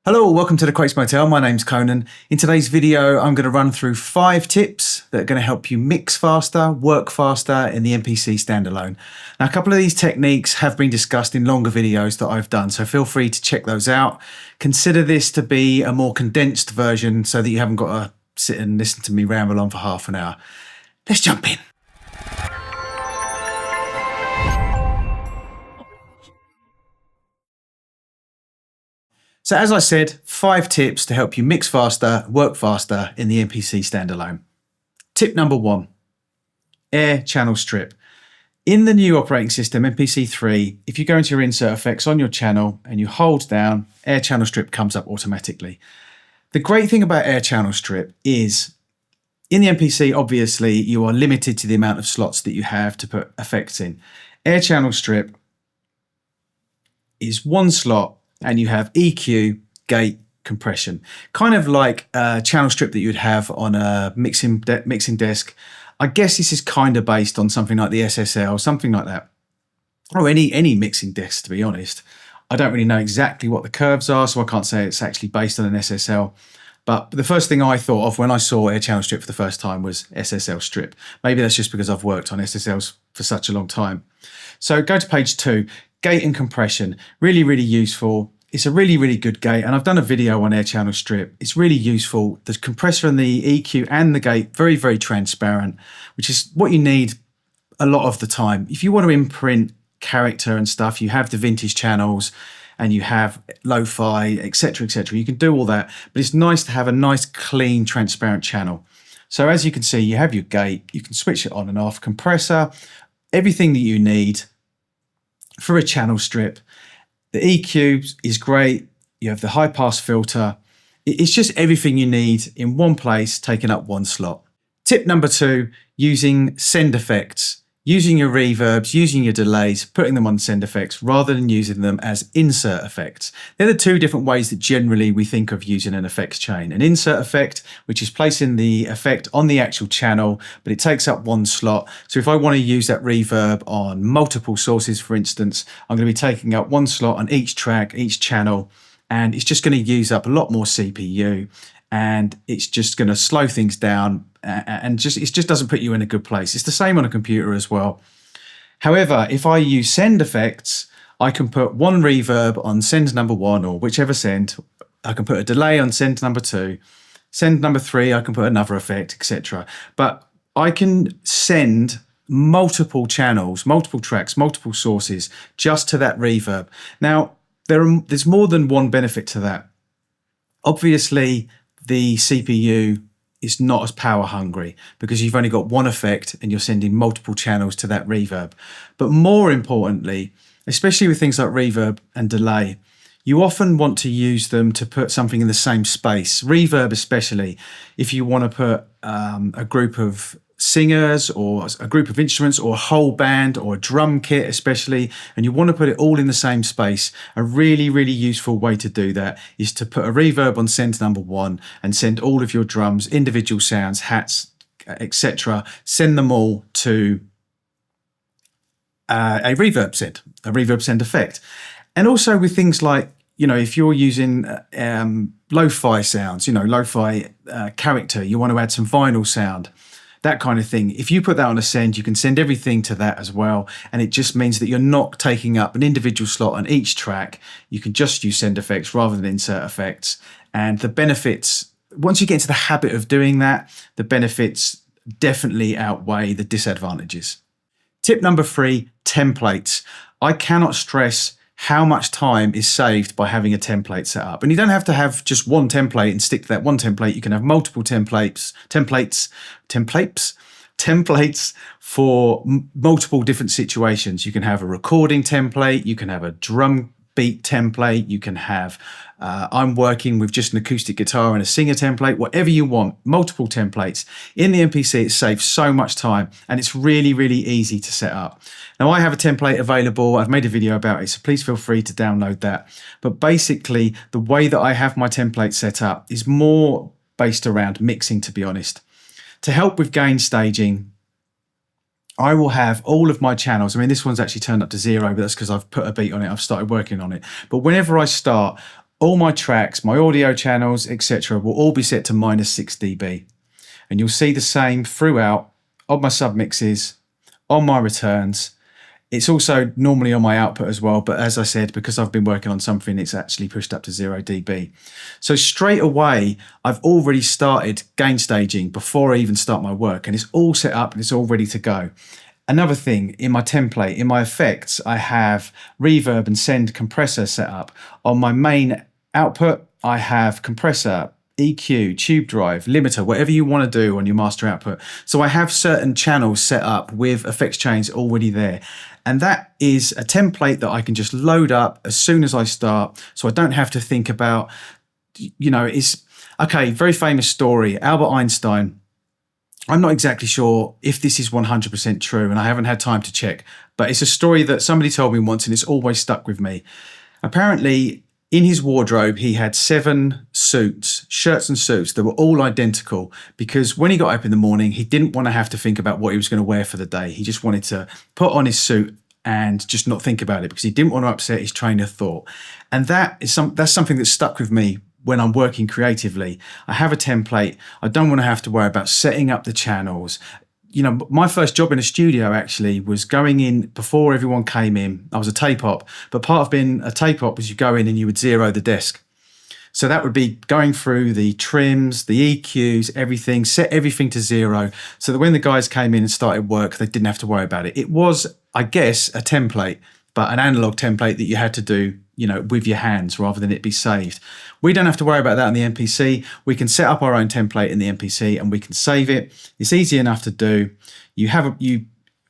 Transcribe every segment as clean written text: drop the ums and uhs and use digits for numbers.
Hello, welcome to the Quakes Motel. My name's Conan. In today's video, I'm going to run through 5 tips that are going to help you mix faster, work faster in the MPC standalone. Now, a couple of these techniques have been discussed in longer videos that I've done, so feel free to check those out. Consider this to be a more condensed version so that you haven't got to sit and listen to me ramble on for half an hour. Let's jump in. So as I said, 5 tips to help you mix faster, work faster in the MPC standalone. Tip number 1, air channel strip. In the new operating system, MPC3, if you go into your insert effects on your channel and you hold down, air channel strip comes up automatically. The great thing about air channel strip is in the MPC, obviously, you are limited to the amount of slots that you have to put effects in. Air channel strip is one slot and you have EQ, gate, compression. Kind of like a channel strip that you'd have on a mixing desk. I guess this is kind of based on something like the SSL, something like that. Or any mixing desk, to be honest. I don't really know exactly what the curves are, so I can't say it's actually based on an SSL. But the first thing I thought of when I saw air channel strip for the first time was SSL strip. Maybe that's just because I've worked on SSLs for such a long time. So go to page 2. Gate and compression, really, really useful. It's a really, really good gate, and I've done a video on air channel strip. It's really useful. The compressor and the EQ and the gate, very, very transparent, which is what you need a lot of the time. If you want to imprint character and stuff, you have the vintage channels and you have lo-fi, etc., etc. You can do all that, but it's nice to have a nice, clean, transparent channel. So as you can see, you have your gate. You can switch it on and off. Compressor, everything that you need for a channel strip. The EQ is great. You have the high pass filter. It's just everything you need in one place, taking up one slot. Tip number 2, using send effects. Using your reverbs, using your delays, putting them on send effects rather than using them as insert effects. They're the 2 different ways that generally we think of using an effects chain. An insert effect, which is placing the effect on the actual channel, but it takes up one slot. So if I want to use that reverb on multiple sources, for instance, I'm going to be taking up one slot on each track, each channel, and it's just going to use up a lot more CPU. And it's just going to slow things down and it just doesn't put you in a good place. It's the same on a computer as well. However, if I use send effects, I can put one reverb on send number 1 or whichever send. I can put a delay on send number 2. Send number 3, I can put another effect, etc. But I can send multiple channels, multiple tracks, multiple sources just to that reverb. Now, there's more than one benefit to that. Obviously, the CPU is not as power hungry because you've only got one effect and you're sending multiple channels to that reverb. But more importantly, especially with things like reverb and delay, you often want to use them to put something in the same space. Reverb especially, if you want to put a group of singers or a group of instruments or a whole band or a drum kit especially, and you want to put it all in the same space, a really, really useful way to do that is to put a reverb on send number 1 and send all of your drums, individual sounds, hats, etc. Send them all to a reverb send effect. And also with things like, you know, if you're using lo-fi sounds, you know, lo-fi character, you want to add some vinyl sound, that kind of thing. If you put that on a send, you can send everything to that as well. And it just means that you're not taking up an individual slot on each track. You can just use send effects rather than insert effects. And the benefits, once you get into the habit of doing that, the benefits definitely outweigh the disadvantages. Tip number 3, templates. I cannot stress how much time is saved by having a template set up. And you don't have to have just one template and stick to that one template. You can have multiple templates for multiple different situations. You can have a recording template, you can have a drum beat template, you can have I'm working with just an acoustic guitar and a singer template, whatever you want, multiple templates. In the MPC, it saves so much time and it's really, really easy to set up. Now, I have a template available. I've made a video about it, so please feel free to download that. But basically, the way that I have my template set up is more based around mixing, to be honest. To help with gain staging, I will have all of my channels. I mean, this one's actually turned up to 0, but that's because I've put a beat on it. I've started working on it. But whenever I start, all my tracks, my audio channels, etc. will all be set to -6 dB. And you'll see the same throughout on my submixes, on my returns. It's also normally on my output as well, but as I said, because I've been working on something, it's actually pushed up to 0 dB. So straight away, I've already started gain staging before I even start my work, and it's all set up and it's all ready to go. Another thing, in my template, in my effects, I have reverb and send compressor set up. On my main output, I have compressor, EQ, tube drive, limiter, whatever you want to do on your master output. So I have certain channels set up with effects chains already there. And that is a template that I can just load up as soon as I start. So I don't have to think about, it's, okay, very famous story, Albert Einstein. I'm not exactly sure if this is 100% true, and I haven't had time to check, but it's a story that somebody told me once and it's always stuck with me. Apparently, in his wardrobe, he had 7 suits, shirts and suits that were all identical, because when he got up in the morning, he didn't want to have to think about what he was going to wear for the day. He just wanted to put on his suit and just not think about it, because he didn't want to upset his train of thought. And that's something that stuck with me when I'm working creatively. I have a template. I don't want to have to worry about setting up the channels. My first job in a studio actually was going in before everyone came in. I was a tape op, but part of being a tape op was you go in and you would zero the desk. So that would be going through the trims, the EQs, everything, set everything to 0, so that when the guys came in and started work, they didn't have to worry about it. It was, I guess, a template, but an analog template that you had to do, with your hands rather than it be saved. We don't have to worry about that on the MPC. We can set up our own template in the MPC and we can save it. It's easy enough to do. You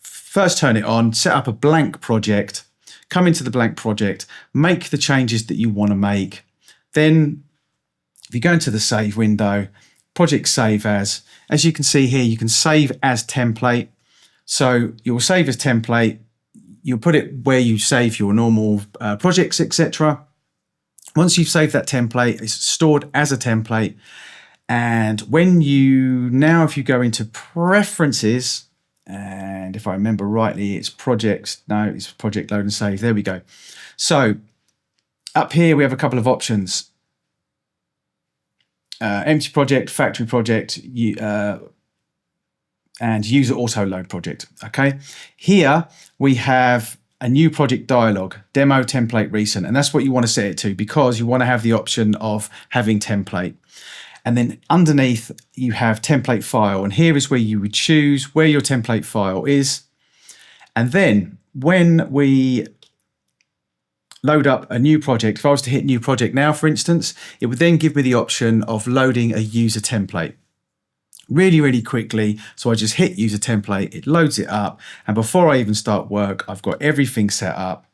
first turn it on, set up a blank project, come into the blank project, make the changes that you want to make. Then if you go into the save window, project save as you can see here, you can save as template. So you'll save as template. You'll put it where you save your normal projects, etc. Once you've saved that template, it's stored as a template. And if you go into preferences, and if I remember rightly, it's project load and save. There we go. So up here, we have a couple of options. Empty project, factory project, and user auto load project. Okay, here we have a new project dialog, demo template recent, and that's what you want to set it to, because you want to have the option of having template. And then underneath you have template file, and here is where you would choose where your template file is. And then when we load up a new project, if I was to hit new project now, for instance, it would then give me the option of loading a user template really, really quickly. So I just hit user template, it loads it up. And before I even start work, I've got everything set up.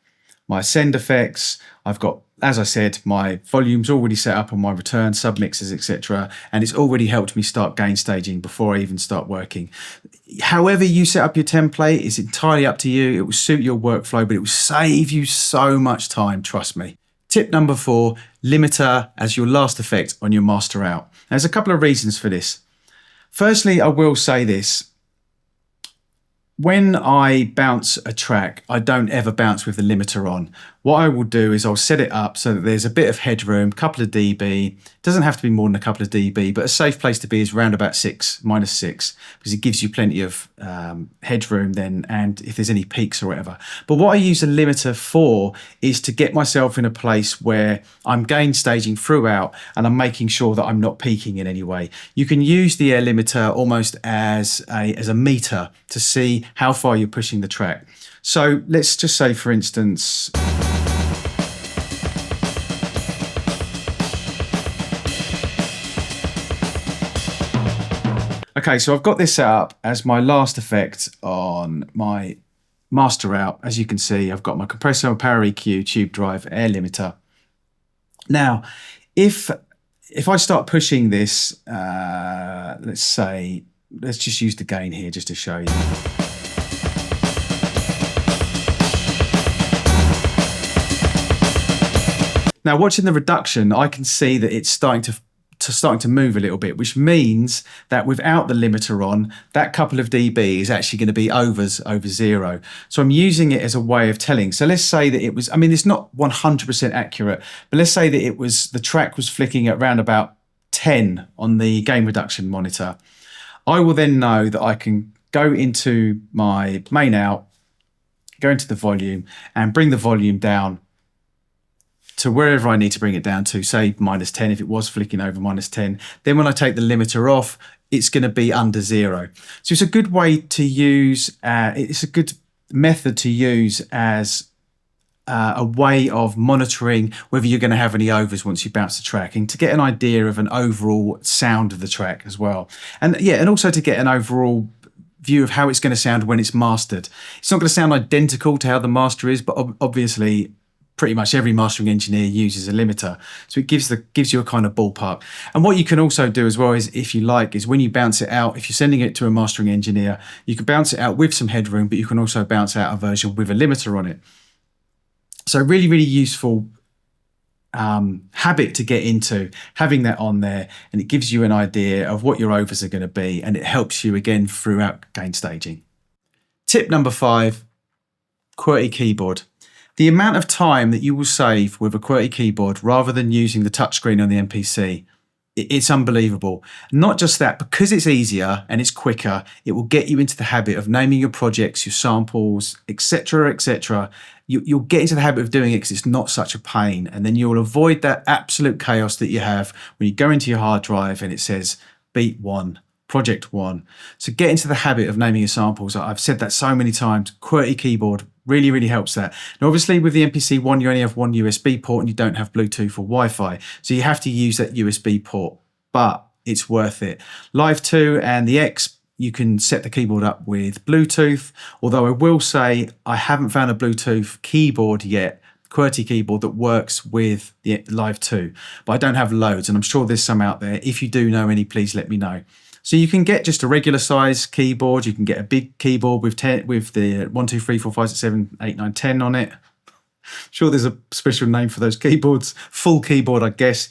My send effects, I've got, as I said, my volumes already set up on my return, submixes, etc. And it's already helped me start gain staging before I even start working. However you set up your template is entirely up to you. It will suit your workflow, but it will save you so much time, trust me. Tip number 4, limiter as your last effect on your master out. There's a couple of reasons for this. Firstly, I will say this. When I bounce a track, I don't ever bounce with the limiter on. What I will do is I'll set it up so that there's a bit of headroom, a couple of dB. It doesn't have to be more than a couple of dB, but a safe place to be is around about -6, because it gives you plenty of headroom then, and if there's any peaks or whatever. But what I use a limiter for is to get myself in a place where I'm gain staging throughout and I'm making sure that I'm not peaking in any way. You can use the air limiter almost as a meter to see how far you're pushing the track. So let's just say, for instance, okay, so I've got this set up as my last effect on my master out. As you can see, I've got my compressor, power EQ, tube drive, air limiter. Now, if I start pushing this, let's just use the gain here just to show you. Now, watching the reduction, I can see that it's starting to starting to move a little bit, which means that without the limiter on, that couple of dB is actually going to be over 0. So I'm using it as a way of telling. So let's say that it was, I mean, it's not 100% accurate, but let's say that it was, the track was flicking at around about 10 on the gain reduction monitor. I will then know that I can go into my main out, go into the volume and bring the volume down to wherever I need to bring it down to, say -10 if it was flicking over -10. Then when I take the limiter off, it's going to be under 0. So it's a good way to use, it's a good method to use as a way of monitoring whether you're going to have any overs once you bounce the track, and to get an idea of an overall sound of the track as well. And yeah, and also to get an overall view of how it's going to sound when it's mastered. It's not going to sound identical to how the master is, but obviously pretty much every mastering engineer uses a limiter. So it gives you a kind of ballpark. And what you can also do as well is, if you like, is when you bounce it out, if you're sending it to a mastering engineer, you can bounce it out with some headroom, but you can also bounce out a version with a limiter on it. So really, really useful habit to get into, having that on there, and it gives you an idea of what your overs are going to be, and it helps you again throughout gain staging. Tip number 5, QWERTY keyboard. The amount of time that you will save with a QWERTY keyboard rather than using the touchscreen on the MPC, it's unbelievable. Not just that, because it's easier and it's quicker, it will get you into the habit of naming your projects, your samples, etc., etc. You'll get into the habit of doing it because it's not such a pain, and then you'll avoid that absolute chaos that you have when you go into your hard drive and it says beat 1, project 1. So get into the habit of naming your samples. I've said that so many times. QWERTY keyboard really, really helps that. Now, obviously, with the MPC One, you only have one USB port and you don't have Bluetooth or Wi-Fi. So you have to use that USB port, but it's worth it. Live 2 and the X, you can set the keyboard up with Bluetooth. Although I will say I haven't found a Bluetooth keyboard yet, QWERTY keyboard, that works with the Live 2. But I don't have loads, and I'm sure there's some out there. If you do know any, please let me know. So you can get just a regular size keyboard. You can get a big keyboard with the 1, 2, 3, 4, 5, 6, 7, 8, 9, 10 on it. Sure, there's a special name for those keyboards. Full keyboard, I guess.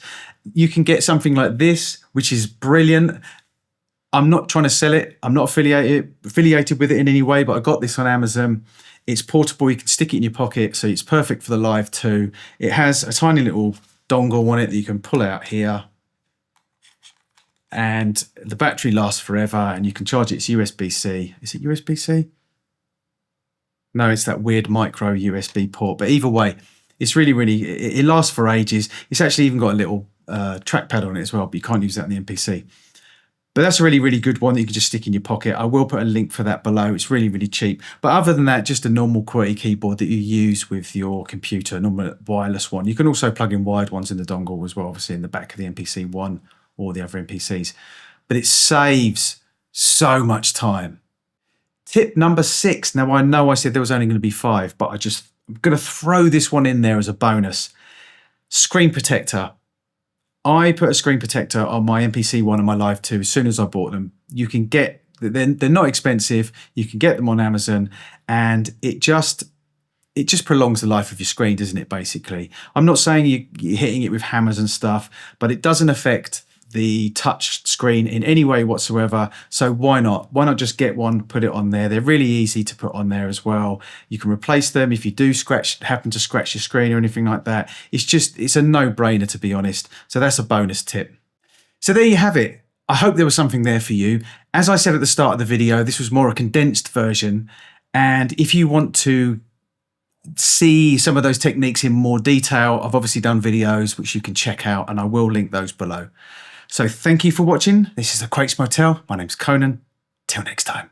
You can get something like this, which is brilliant. I'm not trying to sell it. I'm not affiliated with it in any way, but I got this on Amazon. It's portable. You can stick it in your pocket, so it's perfect for the Live 2. It has a tiny little dongle on it that you can pull out here, and the battery lasts forever, and you can charge it. It's USB-C. Is it USB-C? No, it's that weird micro USB port. But either way, it's really, really, it lasts for ages. It's actually even got a little trackpad on it as well, but you can't use that on the MPC. But that's a really, really good one that you can just stick in your pocket. I will put a link for that below. It's really, really cheap. But other than that, just a normal QWERTY keyboard that you use with your computer, a normal wireless one. You can also plug in wired ones in the dongle as well, obviously in the back of the MPC One or the other MPCs. But it saves so much time. Tip number 6. Now, I know I said there was only going to be 5, but I'm going to throw this one in there as a bonus. Screen protector. I put a screen protector on my MPC One and my Live 2 as soon as I bought them. You can get, they're not expensive. You can get them on Amazon, and it just prolongs the life of your screen, doesn't it, basically? I'm not saying you're hitting it with hammers and stuff, but it doesn't affect the touch screen in any way whatsoever. So why not? Why not just get one, put it on there? They're really easy to put on there as well. You can replace them if you do happen to scratch your screen or anything like that. It's a no-brainer, to be honest. So that's a bonus tip. So there you have it. I hope there was something there for you. As I said at the start of the video, this was more a condensed version. And if you want to see some of those techniques in more detail, I've obviously done videos which you can check out, and I will link those below. So thank you for watching. This is the Quakes Motel. My name's Conan. Till next time.